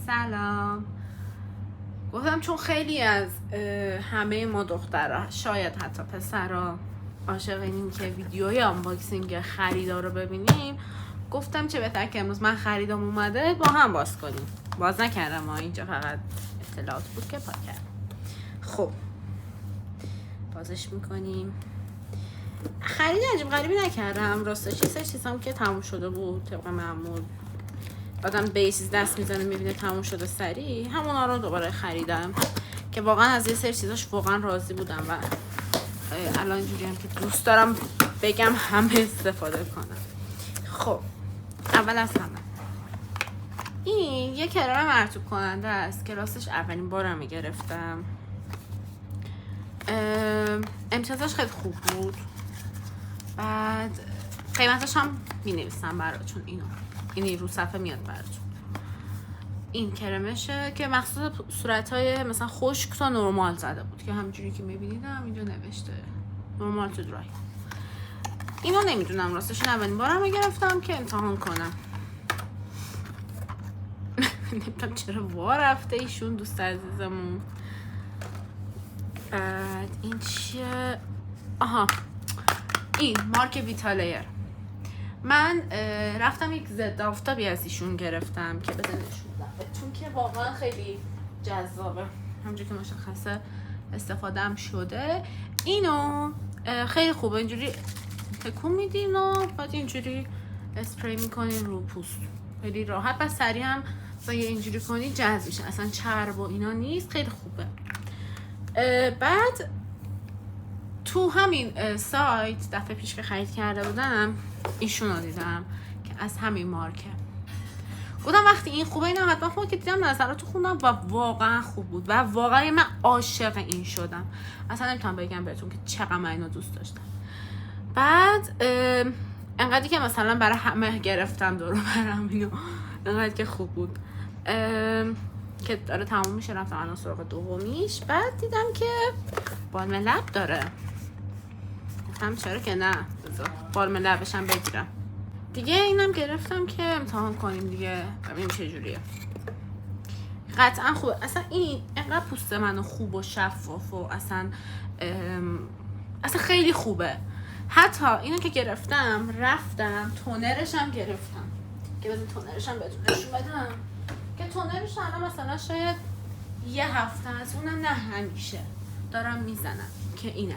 سلام. گفتم چون خیلی از همه ما دخترها، شاید حتی پسرها، عاشق اینیم که ویدیوی آنباکسینگ خریدا رو ببینیم، گفتم چه بهتر که امروز من خریدم اومده با هم باز کنیم. باز نکردم، ما اینجا فقط اطلاعات بود که پاک کردم. خب بازش میکنیم. خرید عجیب غریبی نکردم راستش، یه سری چیزام که تموم شده بود طبق معمول. آدم بیسیز دست میزنه میبینه تموم شده سریع، همونا رو دوباره خریدم که واقعا از یه سری چیزاش واقعا راضی بودم و الان اینجوری هم که دوست دارم بگم همه استفاده کنم. خب اول از همه این یه کرم مرطوب کننده است که راستش اولین بارم گرفتم. امتیازش خیلی خوب بود. بعد قیمتش هم می‌نویسم براتون، اینی رو صفحه میاد براتون. این کرمشه که مخصوص صورت‌های مثلا خشک تا نرمال زده بود که همینجوری که می‌بینیدم اینجا نوشته نرمال تو درای. اینو نمیدونم راستش، اولین بارم گرفتم که امتحان کنم. نمیدونم چرا وا رفته ایشون دوست عزیزمون. بعد این چیه؟ آها، این مارک ویتالایر. من رفتم یک ضد آفتابی از ایشون گرفتم که بده نشون بدم چون که واقعا خیلی جذابه، همونجوری که مشخصه استفادهم شده. اینو خیلی خوبه، اینجوری تکون میدین و بعد اینجوری اسپری میکنین رو پوست، خیلی راحت و سریع هم با یه اینجوری کنی جذب میشه، اصلا چرب و اینا نیست، خیلی خوبه. بعد تو همین سایت دفعه پیش که خرید کرده بودم ایشون رو دیدم که از همین مارکه. گفتم وقتی این خوبه اینا حتما خوبه، که دیدم نظراتو خوندم و واقعا خوب بود و واقعا من عاشق این شدم. اصلا نمیتونم بگم بهتون که چقدر من اینو دوست داشتم. بعد انقدری که مثلا برای همه گرفتم دور و برم اینو، انقدر که خوب بود که داره تموم میشه. رفتم الان سراغ دومیش، بعد دیدم که بالم لب داره. گفتم چرا که نه، بذار بالم لبشم بگیرم دیگه. اینم گرفتم که امتحان کنیم دیگه ببینیم چه جوریه. قطعا خوبه، اصلا این انقدر پوست منو خوب و شفاف و اصلا خیلی خوبه. حتی اینو که گرفتم رفتم تونرش هم گرفتم که بذار تونرش هم بهتون نشون بدم که تونرش الان مثلا شاید یه هفته از اونم نه همیشه دارم میزنم که اینه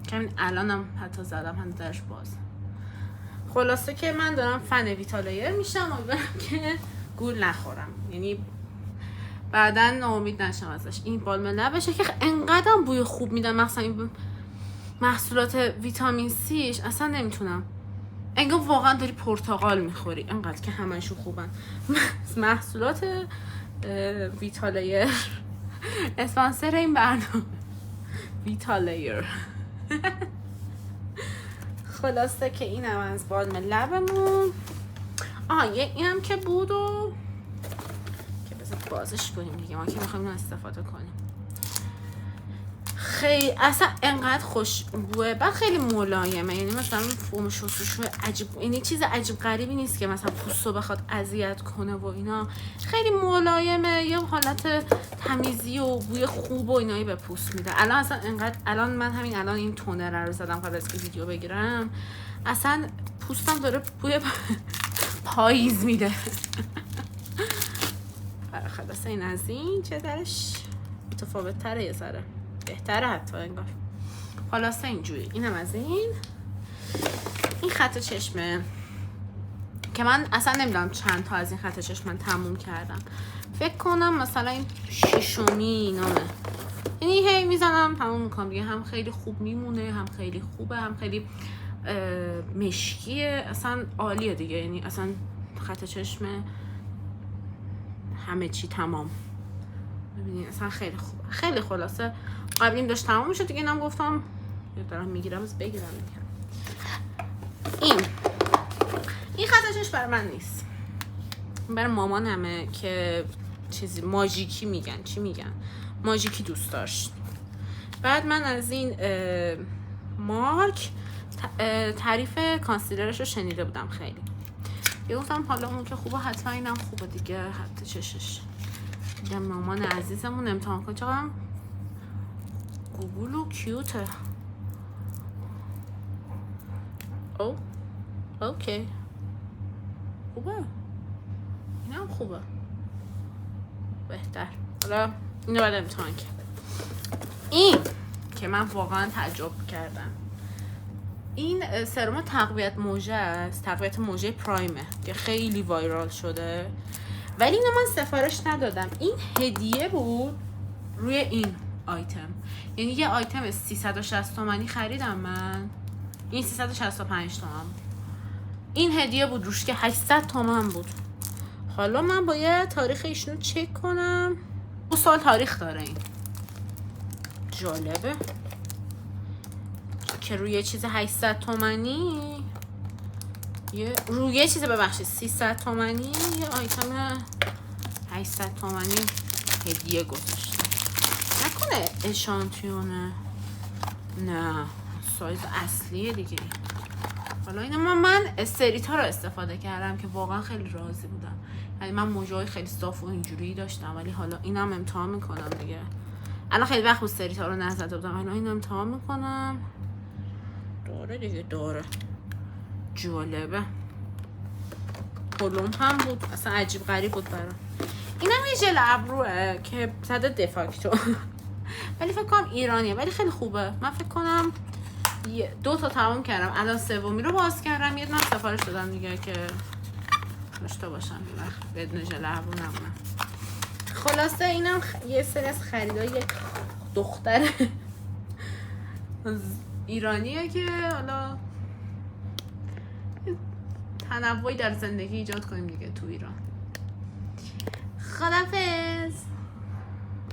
که همین الانم حتی زدم هنوزش باز. خلاصه که من دارم فن ویتالایر میشم، امیدوارم که گول نخورم، یعنی بعدن ناامید نشم ازش. این بالم لبشه که انقدر بوی خوب میدن، مثلا این محصولات ویتامین سیش اصلا نمیتونم، انگار واقعا داری پرتقال میخوری، انقدر که همشون خوبن. محصولات ویتالایر اسپانسر این برنامه ویتالایر. خلاصه که اینم از بالم لبمون. اینم که بود و که بذار بازش کنیم دیگه، ما که میخوایم استفاده کنیم. خیلی اصلا انقدر خوش بوه، بعد خیلی ملایمه، یعنی مثلا فوم شستشو عجیب، یعنی چیز عجیب غریبی نیست که مثلا پوستو بخواد اذیت کنه و اینا. خیلی ملایمه، یه حالت تمیزی و بوی خوب و اینایی به پوست میده. الان اصلا انقدر الان این تونر رو زدم قبل از که ویدیو بگیرم، اصلا پوستم داره بوی پاییز میده. خلاص این از این چه درش متفاوت تره، یه ذره بهتره حتی انگار. خلاصه اینجوری. اینم از این خط چشمه که من اصلا نمیدونم چند تا از این خط چشم من تموم کردم. فکر کنم مثلا این ششمی نامه، یعنی هی میزنم تموم میکنم دیگه. هم خیلی خوب میمونه، هم خیلی خوبه، هم خیلی مشکیه، اصلا عالیه دیگه. یعنی اصلا خط چشم همه چی تمام، ببینید اصلا خیلی خوبه. خیلی خلاصه قبلیم داشت تمام میشد دیگه، اینم گفتم دارم میگیرم از بگیرم دیگه. این خط چشم برای من نیست، برای مامانمه که چیزی ماژیکی میگن، چی میگن، ماژیکی دوست داشت. بعد من از این مارک تعریف کانسیلرش رو شنیده بودم خیلی، یه گفتم حالا اون که خوبه حتما اینم خوبه دیگه، حتی چشش. دیگه مامان عزیزمون امتحان کن. چقدر گوگل و کیوته. او اوکی خوبه، اینم خوبه، بهتر. حالا اینو باید امتحان کرد. این که من واقعا تعجب کردم، این سرم تقویت موژه است، تقویت موژه پرایمه که خیلی وایرال شده، ولی اینو من سفارش ندادم. این هدیه بود روی این آیتم، یعنی یه آیتم 360 تومانی خریدم من، این 365 تومن بود. این هدیه بود روش که 800 تومن بود. حالا من باید تاریخ ایشونو چک کنم. 2 سال تاریخ داره این. جالبه که روی چیز 800 تومانی روی یه چیز ببخشید 300 تومانی یه آیتم 800 تومانی هدیه گذاشته. نکنه اشانتیونه؟ نه سایز اصلیه دیگه. حالا اینا من استریتا رو استفاده کردم که واقعا خیلی راضی بودم. یعنی من موجای خیلی صاف و اینجوری داشتم، ولی حالا اینم امتحان میکنم دیگه. الان خیلی وقت استریتا رو نزده بودم، الان اینو امتحان میکنم. داره دیگه، داره. جالبه. پلوم هم بود، اصلا عجیب غریب بود برام. اینم یه ژل ابروه که صد دفاکتو ولی فکر کنم ایرانیه، ولی خیلی خوبه. من فکر کنم 2 تا تمام کردم، الان سومی رو باز کردم. یه دونه سفارش دادم دیگه که داشته باشم بدون ژل ابرو نمونم. خلاصه اینم یه سری از خریدای دختر ایرانیه که حالا تنوعی در زندگی ایجاد کنیم دیگه تو ایران. خدافظ.